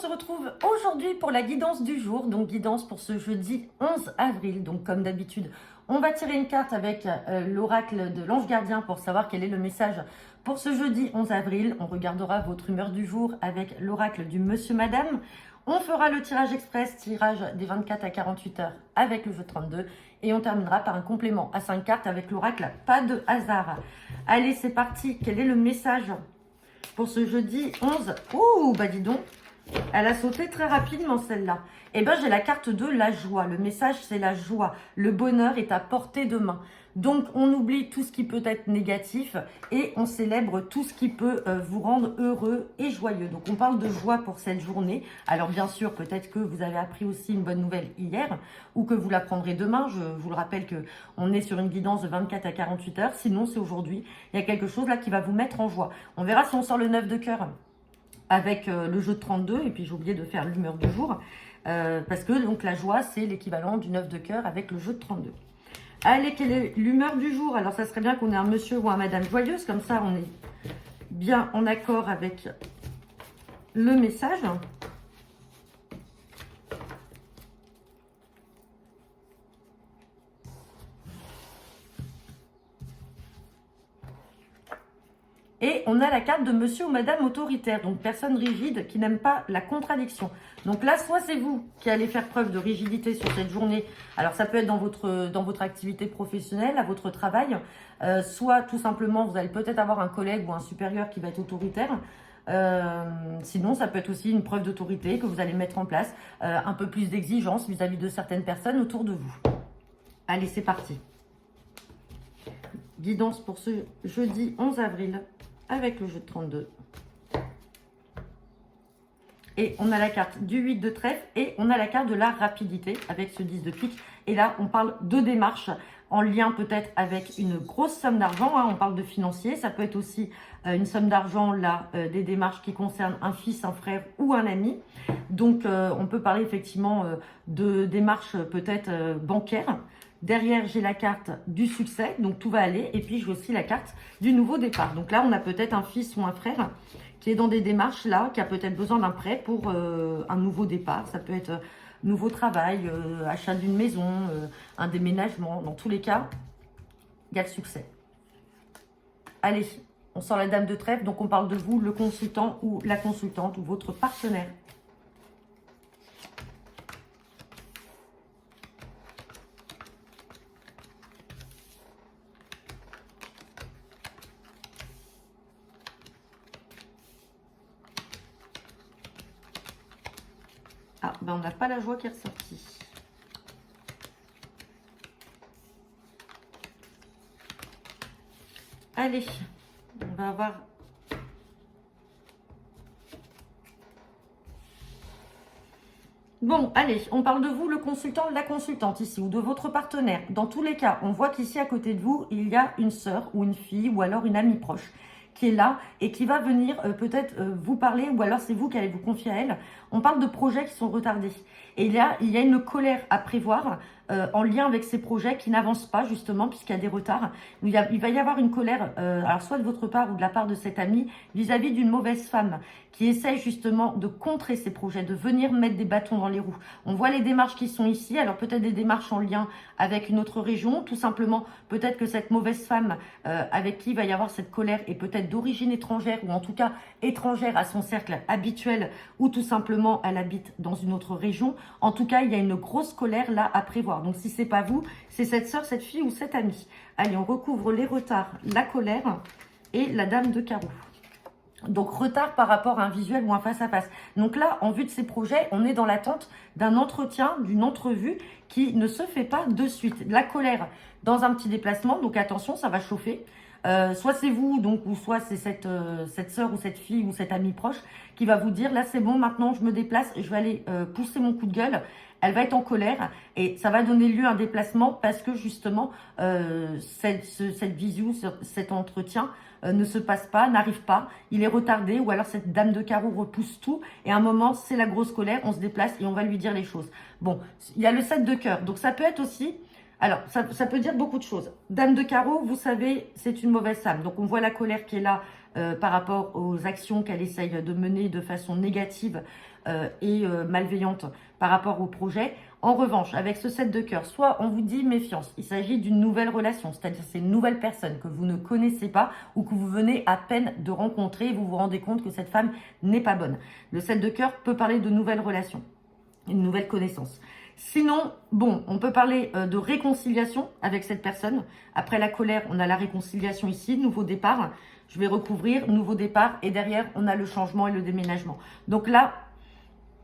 se retrouve aujourd'hui pour la guidance du jour, donc guidance pour ce jeudi 11 avril. Donc comme d'habitude, on va tirer une carte avec l'oracle de l'ange gardien pour savoir quel est le message pour ce jeudi 11 avril. On regardera votre humeur du jour avec l'oracle du monsieur madame. On fera le tirage express, tirage des 24 à 48 heures avec le jeu 32. Et on terminera par un complément à 5 cartes avec l'oracle pas de hasard. Allez, c'est parti. Quel est le message pour ce jeudi 11? Ouh, bah dis donc, elle a sauté très rapidement celle-là. Eh bien, j'ai la carte de la joie. Le message, c'est la joie. Le bonheur est à portée de main. Donc, on oublie tout ce qui peut être négatif et on célèbre tout ce qui peut vous rendre heureux et joyeux. Donc, on parle de joie pour cette journée. Alors, bien sûr, peut-être que vous avez appris aussi une bonne nouvelle hier ou que vous l'apprendrez demain. Je vous le rappelle qu'on est sur une guidance de 24 à 48 heures. Sinon, c'est aujourd'hui. Il y a quelque chose là qui va vous mettre en joie. On verra si on sort le 9 de cœur avec le jeu de 32, et puis j'ai oublié de faire l'humeur du jour, parce que donc la joie, c'est l'équivalent du 9 de cœur avec le jeu de 32. Allez, quelle est l'humeur du jour? Alors, ça serait bien qu'on ait un monsieur ou un madame joyeuse, comme ça, on est bien en accord avec le message. Et on a la carte de monsieur ou madame autoritaire, donc personne rigide qui n'aime pas la contradiction. Donc là, soit c'est vous qui allez faire preuve de rigidité sur cette journée. Alors ça peut être dans votre activité professionnelle, à votre travail. Soit tout simplement, vous allez peut-être avoir un collègue ou un supérieur qui va être autoritaire. Sinon, ça peut être aussi une preuve d'autorité que vous allez mettre en place. Un peu plus d'exigence vis-à-vis de certaines personnes autour de vous. Allez, c'est parti. Guidance pour ce jeudi 11 avril. Avec le jeu de 32. Et on a la carte du 8 de trèfle et on a la carte de la rapidité avec ce 10 de pique. Et là, on parle de démarche en lien peut-être avec une grosse somme d'argent. Hein, on parle de financier. Ça peut être aussi une somme d'argent, là, des démarches qui concernent un fils, un frère ou un ami. Donc, on peut parler effectivement de démarches peut-être bancaires. Derrière, j'ai la carte du succès, donc tout va aller. Et puis, j'ai aussi la carte du nouveau départ. Donc là, on a peut-être un fils ou un frère qui est dans des démarches là, qui a peut-être besoin d'un prêt pour un nouveau départ. Ça peut être nouveau travail, achat d'une maison, un déménagement. Dans tous les cas, il y a le succès. Allez, on sort la dame de trèfle. Donc, on parle de vous, le consultant ou la consultante ou votre partenaire. Ah, ben on n'a pas la joie qui est ressortie. Allez, on va avoir... Bon, allez, on parle de vous, le consultant, la consultante ici, ou de votre partenaire. Dans tous les cas, on voit qu'ici, à côté de vous, il y a une sœur ou une fille ou alors une amie proche qui est là et qui va venir peut-être vous parler, ou alors c'est vous qui allez vous confier à elle. On parle de projets qui sont retardés. Et il y a une colère à prévoir en lien avec ces projets qui n'avancent pas, justement, puisqu'il y a des retards. Il va y avoir une colère, alors soit de votre part ou de la part de cette amie, vis-à-vis d'une mauvaise femme qui essaie justement de contrer ces projets, de venir mettre des bâtons dans les roues. On voit les démarches qui sont ici, alors peut-être des démarches en lien avec une autre région, tout simplement, peut-être que cette mauvaise femme avec qui il va y avoir cette colère est peut-être d'origine étrangère, ou en tout cas étrangère à son cercle habituel, ou tout simplement elle habite dans une autre région. En tout cas, il y a une grosse colère là à prévoir. Donc si c'est pas vous, c'est cette sœur, cette fille ou cette amie. Allez, on recouvre les retards, la colère et la dame de carreau. Donc, retard par rapport à un visuel ou un face-à-face. Donc là, en vue de ces projets, on est dans l'attente d'un entretien, d'une entrevue qui ne se fait pas de suite. La colère dans un petit déplacement, donc attention, ça va chauffer. Soit c'est vous, donc, ou soit c'est cette sœur ou cette fille ou cette amie proche qui va vous dire, là c'est bon, maintenant je me déplace, je vais aller pousser mon coup de gueule. Elle va être en colère et ça va donner lieu à un déplacement parce que justement, cette visio, cet entretien ne se passe pas, n'arrive pas, il est retardé, ou alors cette dame de carreau repousse tout et à un moment, c'est la grosse colère, on se déplace et on va lui dire les choses. Bon, il y a le 7 de cœur, donc ça peut être aussi Alors, ça peut dire beaucoup de choses. Dame de carreau, vous savez, c'est une mauvaise femme. Donc, on voit la colère qui est là par rapport aux actions qu'elle essaye de mener de façon négative et malveillante par rapport au projet. En revanche, avec ce 7 de cœur, soit on vous dit méfiance, il s'agit d'une nouvelle relation, c'est-à-dire c'est une nouvelle personne que vous ne connaissez pas ou que vous venez à peine de rencontrer et vous vous rendez compte que cette femme n'est pas bonne. Le 7 de cœur peut parler de nouvelles relations, une nouvelle connaissance. Sinon, bon, on peut parler de réconciliation avec cette personne. Après la colère, on a la réconciliation ici, nouveau départ. Je vais recouvrir, nouveau départ. Et derrière, on a le changement et le déménagement. Donc là,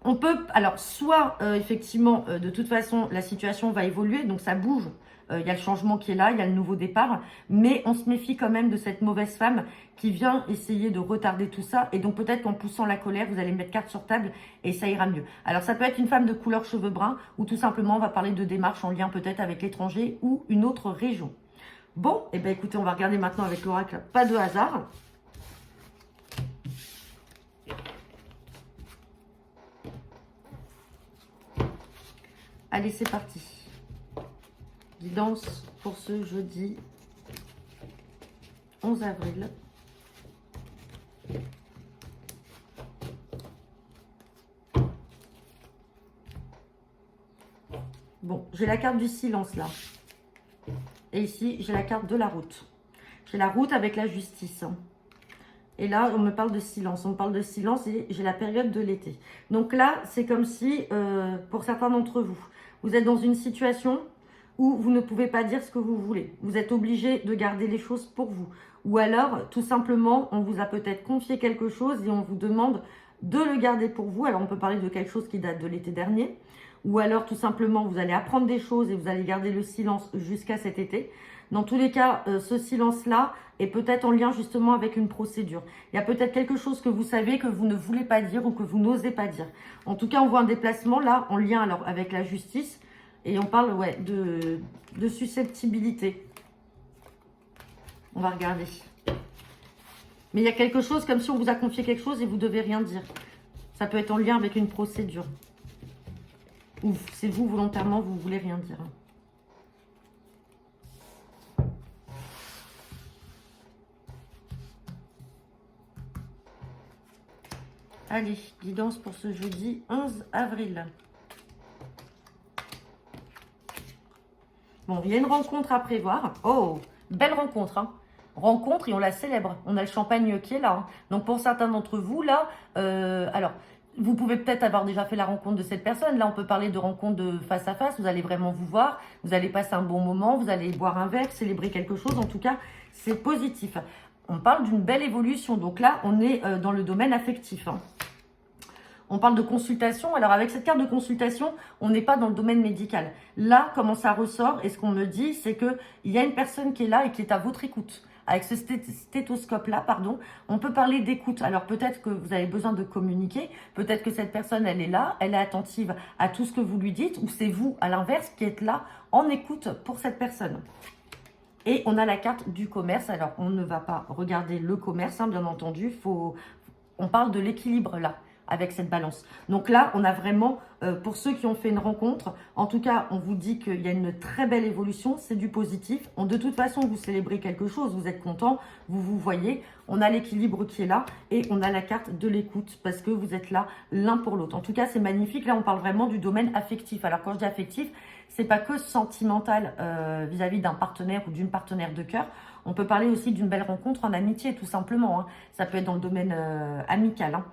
on peut, alors, soit effectivement, de toute façon, la situation va évoluer, donc ça bouge. Il y a le changement qui est là, il y a le nouveau départ, mais on se méfie quand même de cette mauvaise femme qui vient essayer de retarder tout ça. Et donc peut-être qu'en poussant la colère, vous allez mettre carte sur table et ça ira mieux. Alors ça peut être une femme de couleur cheveux bruns ou tout simplement on va parler de démarches en lien peut-être avec l'étranger ou une autre région. Bon, et bien écoutez, on va regarder maintenant avec l'oracle, pas de hasard. Allez, c'est parti. Guidance pour ce jeudi 11 avril. Bon, j'ai la carte du silence là. Et ici, j'ai la carte de la route. J'ai la route avec la justice. Et là, on me parle de silence. On me parle de silence et j'ai la période de l'été. Donc là, c'est comme si, pour certains d'entre vous, vous êtes dans une situation où vous ne pouvez pas dire ce que vous voulez. Vous êtes obligé de garder les choses pour vous. Ou alors, tout simplement, on vous a peut-être confié quelque chose et on vous demande de le garder pour vous. Alors, on peut parler de quelque chose qui date de l'été dernier. Ou alors, tout simplement, vous allez apprendre des choses et vous allez garder le silence jusqu'à cet été. Dans tous les cas, ce silence-là est peut-être en lien justement avec une procédure. Il y a peut-être quelque chose que vous savez que vous ne voulez pas dire ou que vous n'osez pas dire. En tout cas, on voit un déplacement là en lien alors avec la justice. Et on parle ouais, de susceptibilité. On va regarder. Mais il y a quelque chose comme si on vous a confié quelque chose et vous devez rien dire. Ça peut être en lien avec une procédure. Ou c'est vous volontairement, vous voulez rien dire. Allez, guidance pour ce jeudi 11 avril. Bon, il y a une rencontre à prévoir. Oh, belle rencontre, hein. Rencontre et on la célèbre. On a le champagne qui est là. Hein. Donc pour certains d'entre vous, là, alors, vous pouvez peut-être avoir déjà fait la rencontre de cette personne. Là, on peut parler de rencontre de face à face. Vous allez vraiment vous voir. Vous allez passer un bon moment. Vous allez boire un verre, célébrer quelque chose. En tout cas, c'est positif. On parle d'une belle évolution. Donc là, on est dans le domaine affectif. Hein. On parle de consultation. Alors, avec cette carte de consultation, on n'est pas dans le domaine médical. Là, comment ça ressort et ce qu'on me dit, c'est qu'il y a une personne qui est là et qui est à votre écoute. Avec ce stéthoscope-là, pardon, on peut parler d'écoute. Alors, peut-être que vous avez besoin de communiquer. Peut-être que cette personne, elle est là, elle est attentive à tout ce que vous lui dites. Ou c'est vous, à l'inverse, qui êtes là en écoute pour cette personne. Et on a la carte du commerce. Alors, on ne va pas regarder le commerce, hein, bien entendu. On parle de l'équilibre là, avec cette balance. Donc là, on a vraiment, pour ceux qui ont fait une rencontre, en tout cas, on vous dit qu'il y a une très belle évolution, c'est du positif. De toute façon, vous célébrez quelque chose, vous êtes content, vous vous voyez. On a l'équilibre qui est là et on a la carte de l'écoute parce que vous êtes là l'un pour l'autre. En tout cas, c'est magnifique. Là, on parle vraiment du domaine affectif. Alors, quand je dis affectif, c'est pas que sentimental vis-à-vis d'un partenaire ou d'une partenaire de cœur. On peut parler aussi d'une belle rencontre en amitié, tout simplement. Hein. Ça peut être dans le domaine amical. Hein.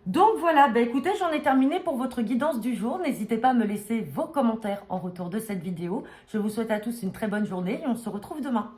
Donc voilà, bah écoutez, j'en ai terminé pour votre guidance du jour. N'hésitez pas à me laisser vos commentaires en retour de cette vidéo. Je vous souhaite à tous une très bonne journée et on se retrouve demain.